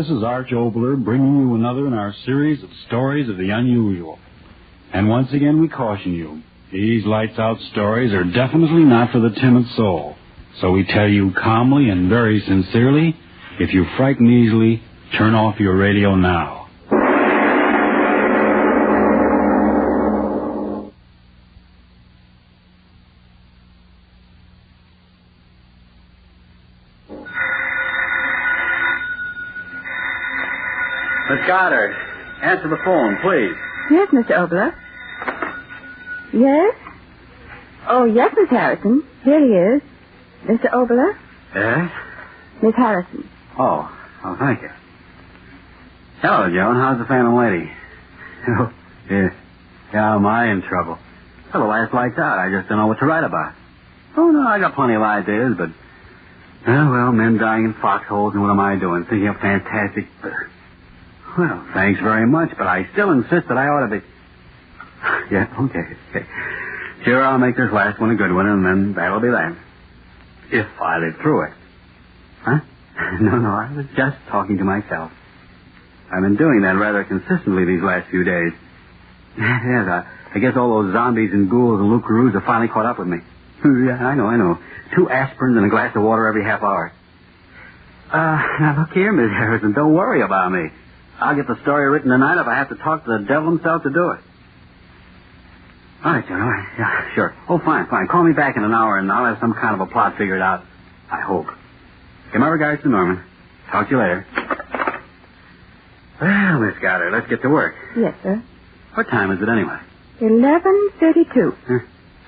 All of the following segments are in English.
this is Arch Obler bringing you another in our series of stories of the unusual. And once again, we caution you, these lights-out stories are definitely not for the timid soul. So we tell you calmly and very sincerely, if you frighten easily, turn off your radio now. Miss Goddard, answer the phone, please. Yes, Mr. Obler. Yes? Oh, yes, Miss Harrison. Here he is. Mr. Obler? Yes? Miss Harrison. Oh, thank you. Hello, Joan. How's the phantom lady? Oh, yeah. Yeah, am I in trouble? Well, the last light's out. I just don't know what to write about. Oh, no, I got plenty of ideas, but... well, men dying in foxholes, and what am I doing? Thinking of fantastic... Well, thanks very much, but I still insist that I ought to be... Yeah, okay. Sure, I'll make this last one a good one, and then that'll be that. If I live through it. Huh? No, I was just talking to myself. I've been doing that rather consistently these last few days. Yes, I guess all those zombies and ghouls and loup-garoos have finally caught up with me. Yeah, I know. 2 aspirins and a glass of water every half hour. Now look here, Miss Harrison, don't worry about me. I'll get the story written tonight if I have to talk to the devil himself to do it. All right, John, all right. Yeah, sure. Oh, fine. Call me back in an hour, and I'll have some kind of a plot figured out. I hope. Give my regards to Norman. Talk to you later. Well, Miss Goddard, let's get to work. Yes, sir. What time is it anyway? 11:32.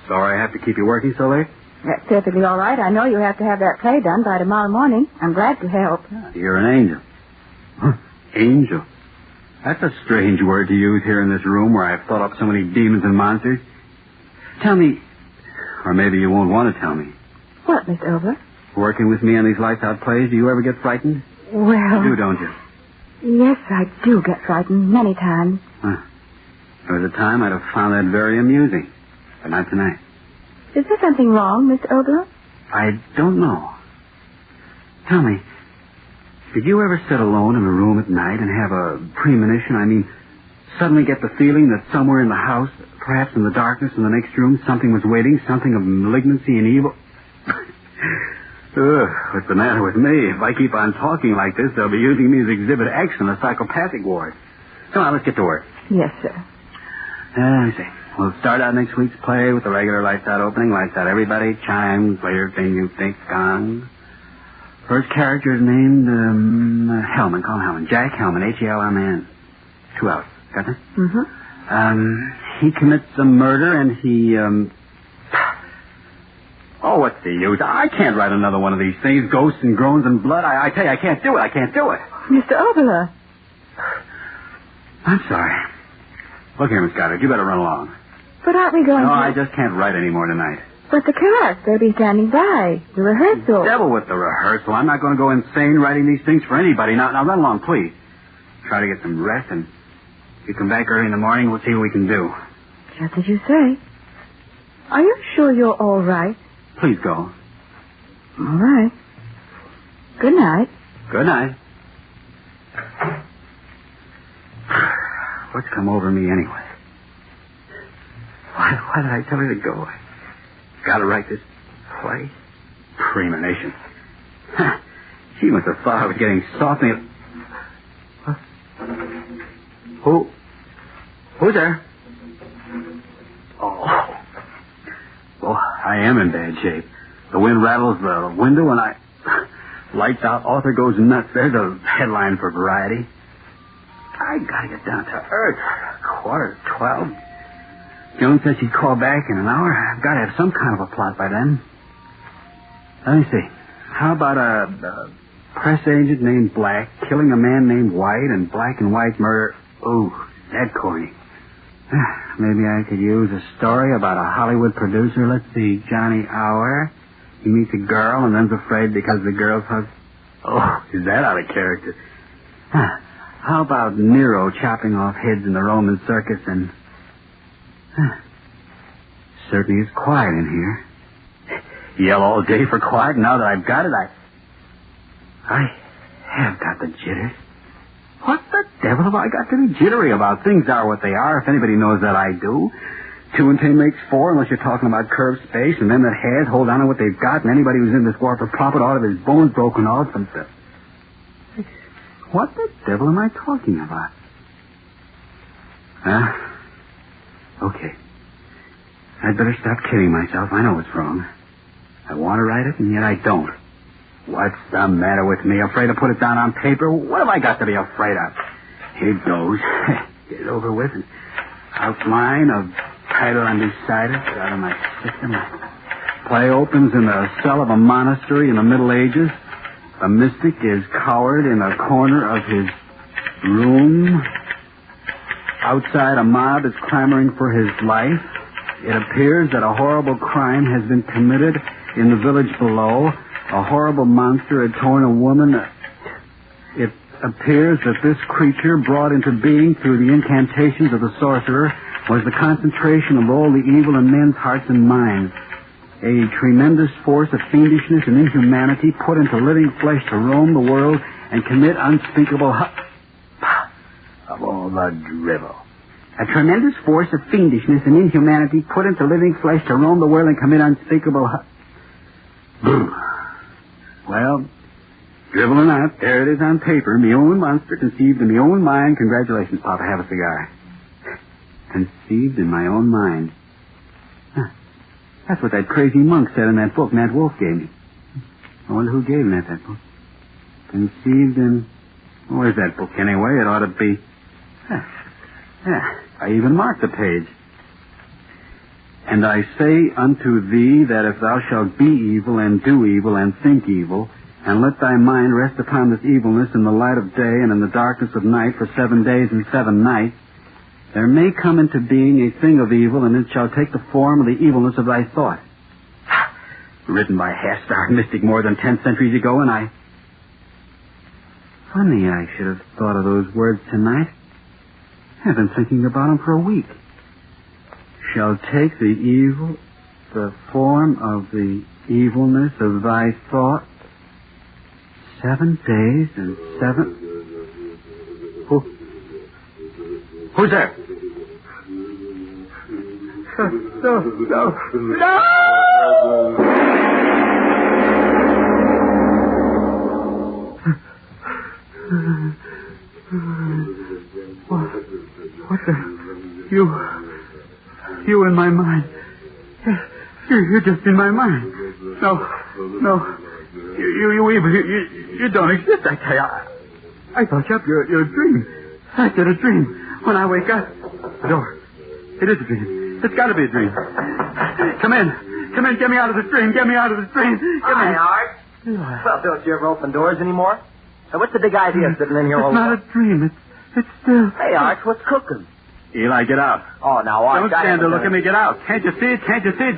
Sorry I have to keep you working so late? That's perfectly all right. I know you have to have that play done by tomorrow morning. I'm glad to help. You're an angel. Huh. Angel? That's a strange word to use here in this room where I've thought up so many demons and monsters. Tell me, or maybe you won't want to tell me. What, Mr. Obler? Working with me on these lights-out plays, do you ever get frightened? Well... You do, don't you? Yes, I do get frightened many times. Huh. There was a time I'd have found that very amusing, but not tonight. Is there something wrong, Mr. Obler? I don't know. Tell me, did you ever sit alone in a room at night and have a premonition? Suddenly get the feeling that somewhere in the house, perhaps in the darkness in the next room, something was waiting, something of malignancy and evil? What's the matter with me? If I keep on talking like this, they'll be using me as Exhibit X in a psychopathic ward. Come on, let's get to work. Yes, sir. Let me see. We'll start out next week's play with the regular lights-out opening. Lights out, everybody. Chimes, later thing you think, gong. First character is named Hellman. Call him Hellman. Jack Hellman, H-E-L-M-A-N. 2 hours. Got that? Mm-hmm. He commits a murder and he, Oh, what's the use? I can't write another one of these things. Ghosts and groans and blood. I tell you, I can't do it. Mr. Obler. I'm sorry. Look here, Miss Goddard, you better run along. But aren't we going No, to... I just can't write any more tonight. But the cast, they'll be standing by. The rehearsal. Devil with the rehearsal. I'm not going to go insane writing these things for anybody. Now run along, please. Try to get some rest, and if you come back early in the morning, we'll see what we can do. Just as you say. Are you sure you're all right? Please go. All right. Good night. Good night. What's come over me anyway? Why did I tell her to go? I gotta write this play. Premonition. She must have thought I was getting soft. Who's there? Oh. Well, I am in bad shape. The wind rattles the window and lights out, author goes nuts. There's a headline for Variety. I gotta get down to earth. 11:45. Joan says she'd call back in an hour. I've got to have some kind of a plot by then. Let me see. How about a press agent named Black killing a man named White and black and white murder? Ooh, that corny. Maybe I could use a story about a Hollywood producer. Let's see, Johnny Hour. He meets a girl and then's afraid because the girl's husband. Oh, is that out of character? How about Nero chopping off heads in the Roman circus and... Certainly is quiet in here. Yell all day for quiet, and now that I've got it, I have got the jitters. devil have I got to be jittery about? Things are what they are, if anybody knows that I do. 2 and 10 makes 4, unless you're talking about curved space, and them that has hold on to what they've got, and anybody who's in this war for profit ought to have his bones broken off and stuff. What the devil am I talking about? Okay. I'd better stop kidding myself. I know it's wrong. I want to write it, and yet I don't. What's the matter with me? Afraid to put it down on paper? What have I got to be afraid of? Here it goes. Get it over with. And outline of title undecided. Out of my system. Play opens in the cell of a monastery in the Middle Ages. A mystic is cowered in a corner of his room. Outside, a mob is clamoring for his life. It appears that a horrible crime has been committed in the village below. A horrible monster had torn a woman. It appears that this creature, brought into being through the incantations of the sorcerer, was the concentration of all the evil in men's hearts and minds. A tremendous force of fiendishness and inhumanity put into living flesh to roam the world and commit unspeakable of all the drivel. A tremendous force of fiendishness and inhumanity put into living flesh to roam the world and commit unspeakable Well, drivel or not, there it is on paper. Me own monster conceived in me own mind. Congratulations, Papa. Have a cigar. Conceived in my own mind. That's what that crazy monk said in that book Nat Wolf gave me. I wonder who gave Nat that book. Conceived in... Where's that book anyway? It ought to be... I even marked the page. And I say unto thee that if thou shalt be evil and do evil and think evil, and let thy mind rest upon this evilness in the light of day and in the darkness of night for 7 days and 7 nights, there may come into being a thing of evil, and it shall take the form of the evilness of thy thought. Written by a half-starved mystic more than 10 centuries ago, and I... Funny I should have thought of those words tonight. I've been thinking about them for a week. Shall take the form of the evilness of thy thought. 7 days and 7... Who's there? No! What the... You in my mind. You're just in my mind. No. You don't exist, I tell you. I thought you're a dream. I said a dream. When I wake up, the door. It is a dream. It's got to be a dream. Come in. Get me out of this dream. Hi, Art. Well, don't you ever open doors anymore? Now, what's the big idea sitting in here all alone? It's not a dream. It's still... Hey, Art, what's cooking? Eli, get out. Oh, now, Art... Don't stand there. Look at me. Get out. Can't you see it?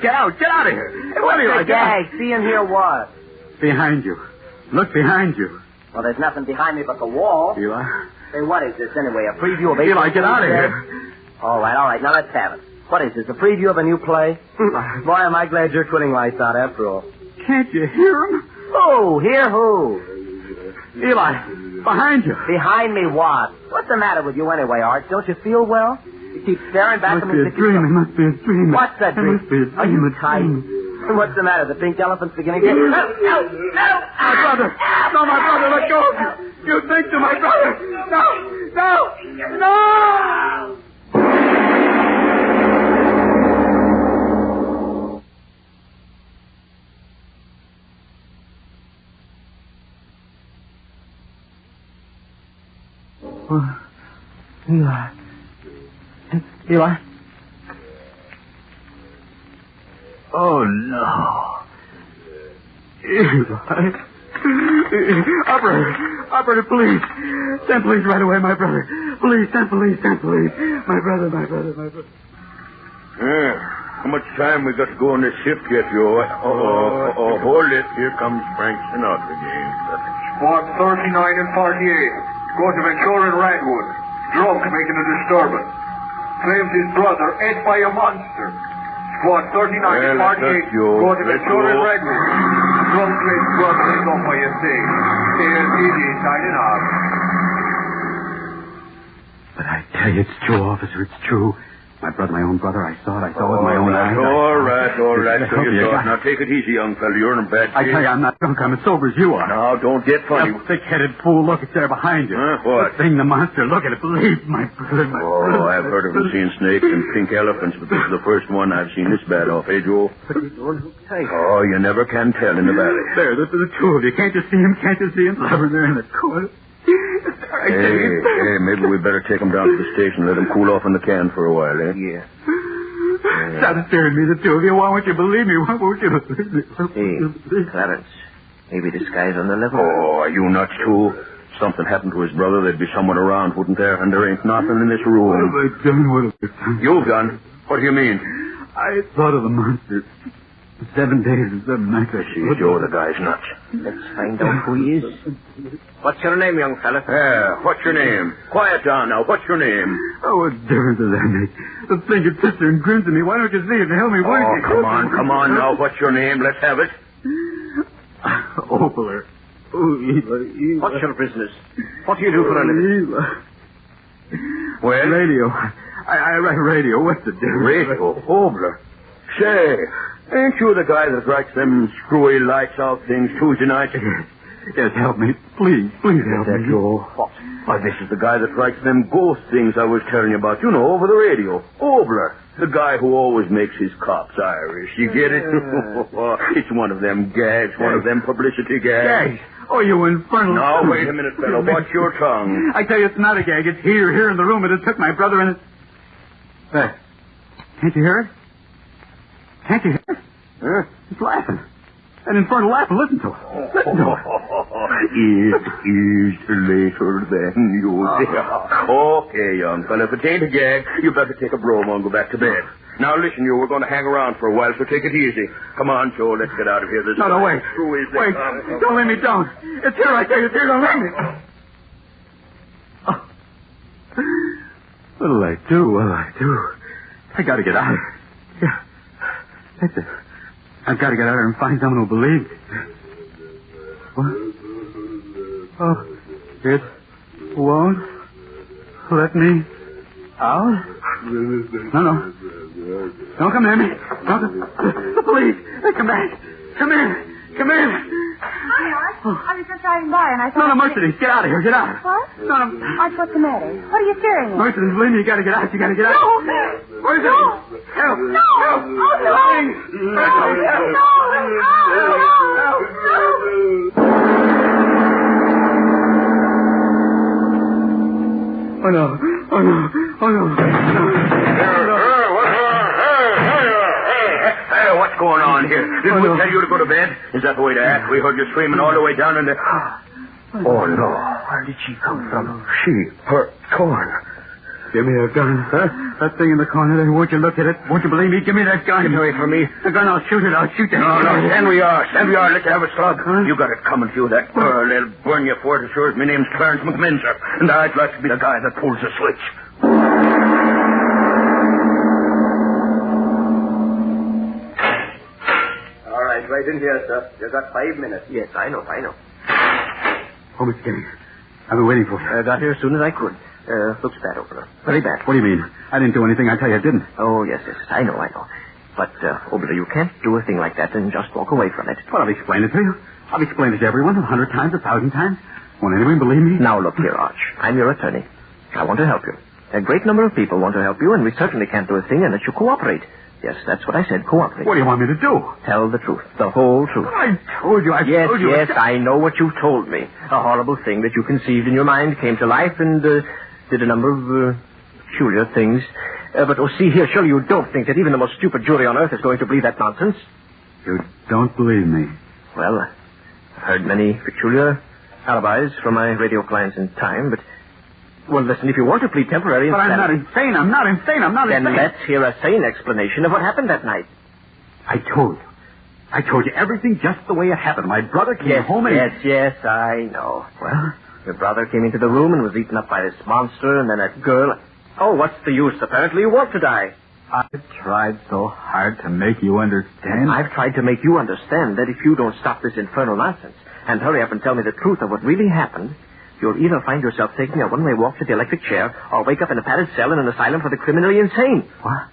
Get out. Get out of here. Hey, what's the gag? See and hear what? Behind you. Look behind you. Well, there's nothing behind me but the wall. Eli. Say, what is this anyway? A preview of... Eli, get out of here. All right. Now, let's have it. What is this, a preview of a new play? Boy, am I glad you're twitting lights out after all. Can't you hear him? Who? Hear who? Eli, behind you. Behind me what? What's the matter with you anyway, Art? Don't you feel well? You keep staring back at me. It must be a dream. What's that dream? It must be a dream. Are you tight? What's the matter? The pink elephant's beginning to... No! My brother! No, my brother, let go of you! You think to my brother! No! Eli? Oh, no. Eli. Operator, please. Send police right away, my brother. Please, send police. My brother. How much time we got to go on this shift yet, Joe? Hold it. Here comes Frank Sinatra again. Squad 39 and 48. Go to Ventura and Ragwood. Drunk making a disturbance. Claims his brother ate by a monster. Squad 39 and 48. Go to Ventura and Ragwood. Drunk claims brother ate off by a thing. ALTD signing off. I tell you, it's true, officer. It's true. My own brother, I saw it with my own eyes. All right. So you thought. Now take it easy, young fella. You're in a bad shape. I tell you, I'm not drunk. I'm as sober as you are. Now, don't get funny. You thick-headed fool. Look, it's there behind you. What? The thing, the monster. Look at it. Believe my brother. I've heard of them seeing snakes and pink elephants, but this is the first one I've seen this bad off, eh, Joe? What are you doing? Who's tight? Oh, you never can tell in the valley. There, the two of you. Can't you see him? Can't you see him? Over there in the corner. Hey, maybe we better take him down to the station, let him cool off in the can for a while, eh? Yeah. Stop staring at me, the two of you. Why won't you believe me? Why won't you believe me? Hey, Clarence. Maybe this guy's on the level. Oh, are you nuts, too? Something happened to his brother, there'd be someone around, wouldn't there? And there ain't nothing in this room. What have I done? What have I done? You've done? What do you mean? I thought of the monster. 7 days and 7 nights. See, Joe, the guy's nuts. Let's find out who he is. What's your name, young fella? Yeah, what's your name? Quiet down now. What's your name? Oh, what difference does that make? The thing that sits there and grins at me. Why don't you see it and help me? Come on now. What's your name? Let's have it. Opler. Oh, Eli. What's your business? What do you do for a living? Eli. Well? Radio. I write radio. What's the difference? Radio? Obler. Say, ain't you the guy that writes them screwy lights out things Tuesday night? Yes, help me. Please help me. Joe? What? Why, this is the guy that writes them ghost things I was telling you about. You know, over the radio. Obler. The guy who always makes his cops Irish. You get it? It's one of them gags, one of them publicity gags. Gags? Oh, you infernal... Now, wait a minute, fellow. Watch your tongue. I tell you, it's not a gag. It's here in the room. It has took my brother and it... There. Can't you hear it? Can't you hear it? Huh? It's laughing. An infernal laugh. Listen to it. Listen to it. It is later than you think. Okay, young fella. If it ain't a gag, you better take a bromo and go back to bed. Now, listen, we're going to hang around for a while, so take it easy. Come on, Joe, let's get out of here. No, wait. Wait. Don't let me down. It's here, I tell you. It's here. Don't let me. Oh. What'll I do? I got to get out of here. Yeah. That's it. I've got to get out of here and find someone who'll believe me. What? Oh, it won't let me out? No. Don't come near me. The police. They come back. Come in. Hi, Art. I was just riding by and I thought... No, Mercedes. Get out of here. Get out. What? No. Art, what's the matter? What are you staring at? Mercedes, believe me, you got to get out. You got to get out. No. Where's it? No. Help. No. Help. Oh, no. Please. No. Oh, no. Hey, what's going on here? Didn't we tell you to go to bed? Is that the way to act? We heard you screaming all the way down in the... Oh, no. Where did she come from? Her torn. Give me a gun. Huh? That thing in the corner there. Won't you look at it? Won't you believe me? Give me that gun. Get away from me. The gun, I'll shoot it. I'll shoot that. No, stand where you are. Let you have a slug. Huh? You got it coming to you, that girl. They'll burn you for it as sure as my name's Clarence McMinzer. And I'd like to be the guy that pulls the switch. All right, right in here, sir. You've got 5 minutes. Yes, I know. Oh, Mr. Kenny. I've been waiting for you. I got here as soon as I could. Looks bad over there. Very bad. What do you mean? I didn't do anything. I tell you I didn't. Oh, yes. I know. But, Obler, you can't do a thing like that and just walk away from it. Well, I've explained it to you. I've explained it to everyone 100 times, 1,000 times. Won't anyone believe me? Now, look here, Arch. I'm your attorney. I want to help you. A great number of people want to help you, and we certainly can't do a thing unless you cooperate. Yes, that's what I said, cooperate. What do you want me to do? Tell the truth. The whole truth. I told you. Yes, I know what you've told me. A horrible thing that you conceived in your mind came to life and did a number of peculiar things. But, see here, surely you don't think that even the most stupid jury on earth is going to believe that nonsense? You don't believe me? Well, I've heard many peculiar alibis from my radio clients in time, but... Well, listen, if you want to plead temporary... But I'm not insane. I'm not insane. Then let's hear a sane explanation of what happened that night. I told you everything just the way it happened. My brother came home and... Yes, I know. Well, your brother came into the room and was eaten up by this monster, and then that girl... Oh, what's the use? Apparently you want to die. I've tried so hard to make you understand. I've tried to make you understand that if you don't stop this infernal nonsense and hurry up and tell me the truth of what really happened, You'll either find yourself taking a one-way walk to the electric chair or wake up in a padded cell in an asylum for the criminally insane. What?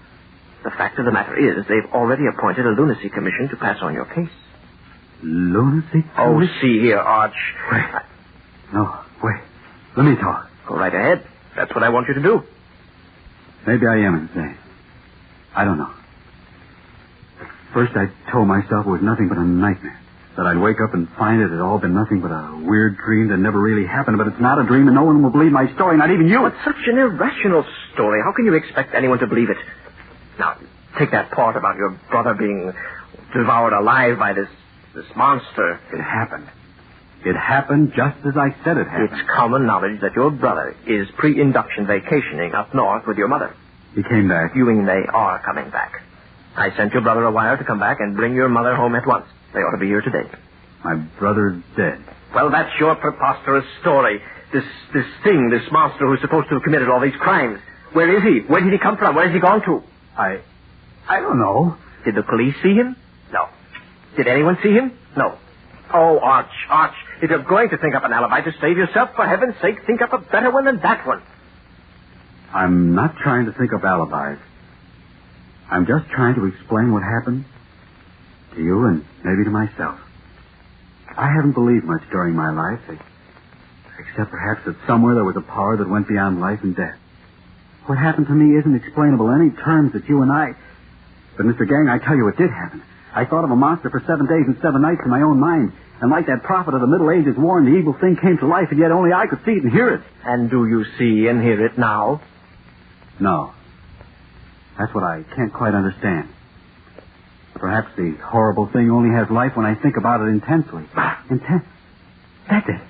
The fact of the matter is they've already appointed a lunacy commission to pass on your case. Lunacy? Oh, see here, Arch. Wait. No, wait. Let me talk. Go right ahead. That's what I want you to do. Maybe I am insane. I don't know. First, I told myself it was nothing but a nightmare. That I'd wake up and find it had all been nothing but a weird dream that never really happened. But it's not a dream, and no one will believe my story, not even you. It's such an irrational story. How can you expect anyone to believe it? Now, take that part about your brother being devoured alive by this monster. It happened. It happened just as I said it happened. It's common knowledge that your brother is pre-induction vacationing up north with your mother. He came back. You mean they are coming back. I sent your brother a wire to come back and bring your mother home at once. They ought to be here today. My brother's dead. Well, that's your preposterous story. This monster who's supposed to have committed all these crimes. Where is he? Where did he come from? Where has he gone to? I don't know. Did the police see him? No. Did anyone see him? No. Oh, Arch, if you're going to think up an alibi to save yourself, for heaven's sake, think up a better one than that one. I'm not trying to think up alibis. I'm just trying to explain what happened to you and maybe to myself. I haven't believed much during my life, except perhaps that somewhere there was a power that went beyond life and death. What happened to me isn't explainable in any terms that you and I... But, Mr. Gang, I tell you it did happen. I thought of a monster for 7 days and 7 nights in my own mind. And like that prophet of the Middle Ages warned, the evil thing came to life, and yet only I could see it and hear it. And do you see and hear it now? No. That's what I can't quite understand. Perhaps the horrible thing only has life when I think about it intensely. That's it.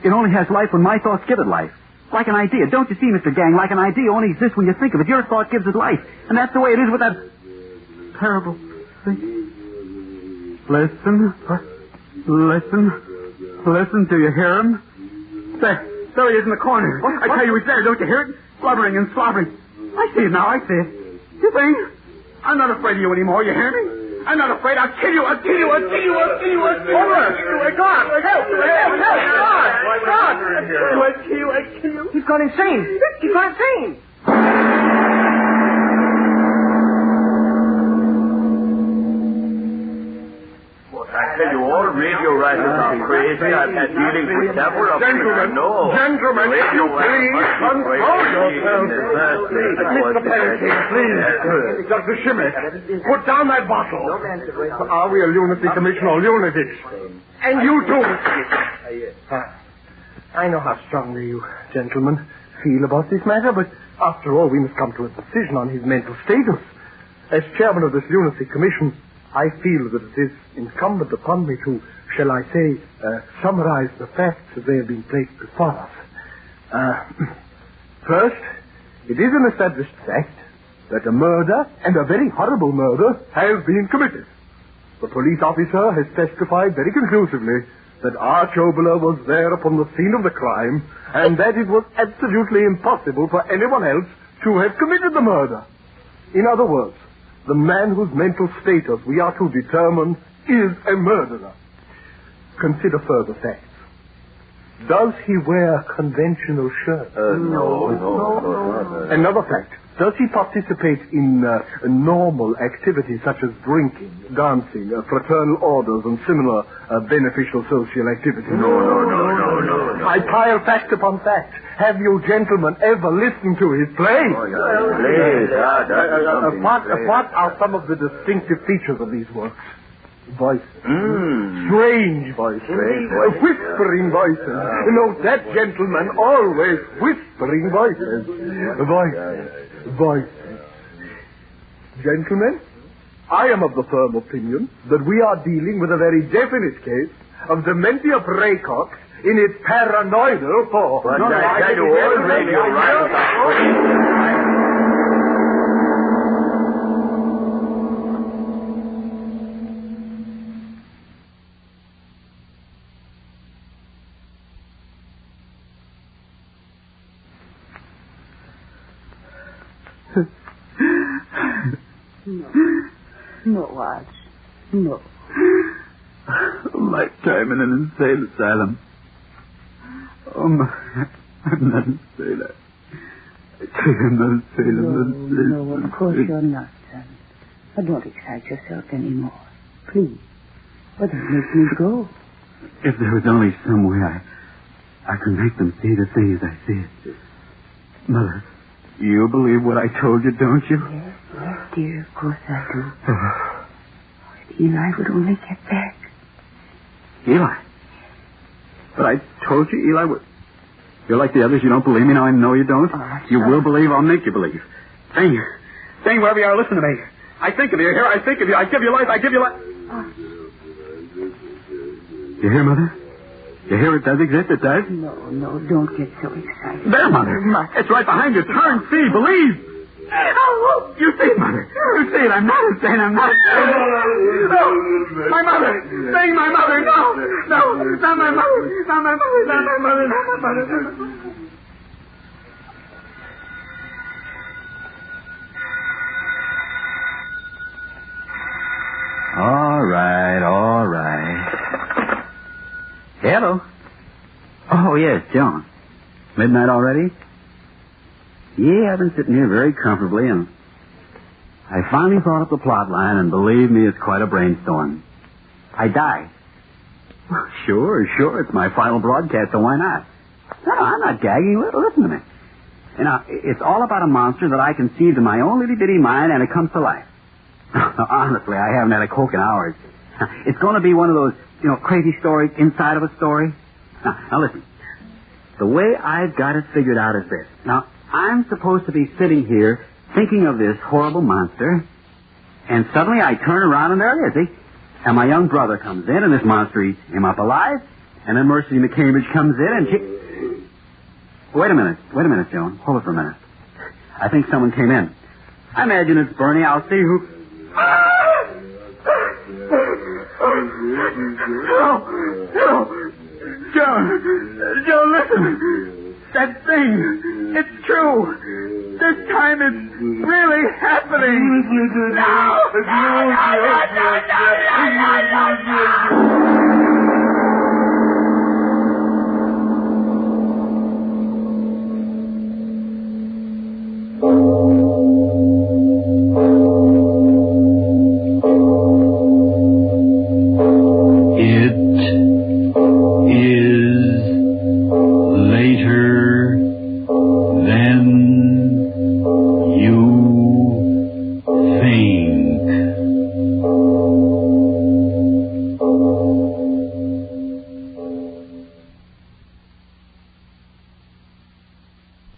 It only has life when my thoughts give it life. Like an idea. Don't you see, Mr. Gang? Like an idea only exists when you think of it. Your thought gives it life. And that's the way it is with that terrible thing. Listen. Listen. Do you hear him? There he is in the corner. I tell you, he's there. Don't you hear it? Blubbering and slobbering. I see it now. I see it. You think? I'm not afraid of you anymore. You hear me? I'm not afraid. I'll kill you. Over. God! Help! I'll kill you. He's gone insane. I tell you, all radio writers are crazy. I've had dealings with several of them. Gentlemen, if you please, control yourselves. Mr. Pancake, please. Dr. Shimmick, put down that bottle. Are we a lunacy commission or lunatics? And you too, Mr. I know how strongly you gentlemen feel about this matter, but after all, we must come to a decision on his mental status. As chairman of this lunacy commission, I feel that it is incumbent upon me to, shall I say, summarize the facts as they have been placed before us. First, it is an established fact that a murder, and a very horrible murder, has been committed. The police officer has testified very conclusively that Arch Oboler was there upon the scene of the crime, and that it was absolutely impossible for anyone else to have committed the murder. In other words, the man whose mental status we are to determine is a murderer. Consider further facts. Does he wear conventional shirts? No. Another fact. Does he participate in normal activities such as drinking, dancing, fraternal orders, and similar beneficial social activities? No. I pile fact upon fact. Have you gentlemen ever listened to his play? What are some of the distinctive features of these works? Voices. Strange voices. Whispering voices. No, that gentleman always whispering voices. Voices. Gentlemen, I am of the firm opinion that we are dealing with a very definite case of dementia praecox in its paranoidal form. But I tell you, all radio writers are... No, Arch. No. A lifetime in an insane asylum. Oh, Mother, I'm not insane. I tell you, I'm not insane. I'm not insane. No, of course you're not, son. But don't excite yourself anymore. Please. But it makes me go. If there was only some way I could make them see the thing as I see it. Mother, you believe what I told you, don't you? Yes, dear, of course I do. If Eli would only get back. Eli? But I told you Eli would... You're like the others. You don't believe me. Now I know you don't. You will believe. I'll make you believe. Sing, wherever you are, listen to me. I think of you. Here, I think of you. I give you life. I give you life. You hear, Mother? You hear it does exist? It does? No, don't get so excited. There, Mother. It's right behind you. Turn, see, believe. Oh, you see, Mother. You see it. I'm not insane. I'm not insane. No, my mother. Sing, my mother. No, not my mother. Not my mother. Not my mother. Not my mother. All right. Hello. Oh, yes, John. Midnight already? Yeah, I've been sitting here very comfortably, and I finally thought up the plot line, and believe me, it's quite a brainstorm. I die. Well, sure, it's my final broadcast, so why not? No, I'm not gagging. Listen to me. You know, it's all about a monster that I conceived in my own little-bitty mind, and it comes to life. Honestly, I haven't had a Coke in hours. It's going to be one of those, crazy stories inside of a story. Now listen. The way I've got it figured out is this. Now, I'm supposed to be sitting here thinking of this horrible monster, and suddenly I turn around and there it is, see? And my young brother comes in, and this monster eats him up alive, and then Mercy McCambridge comes in, and she... Wait a minute, Joan. Hold it for a minute. I think someone came in. I imagine it's Bernie. I'll see who... No. Joan, listen. That thing, it's true. This time it's really happening. No.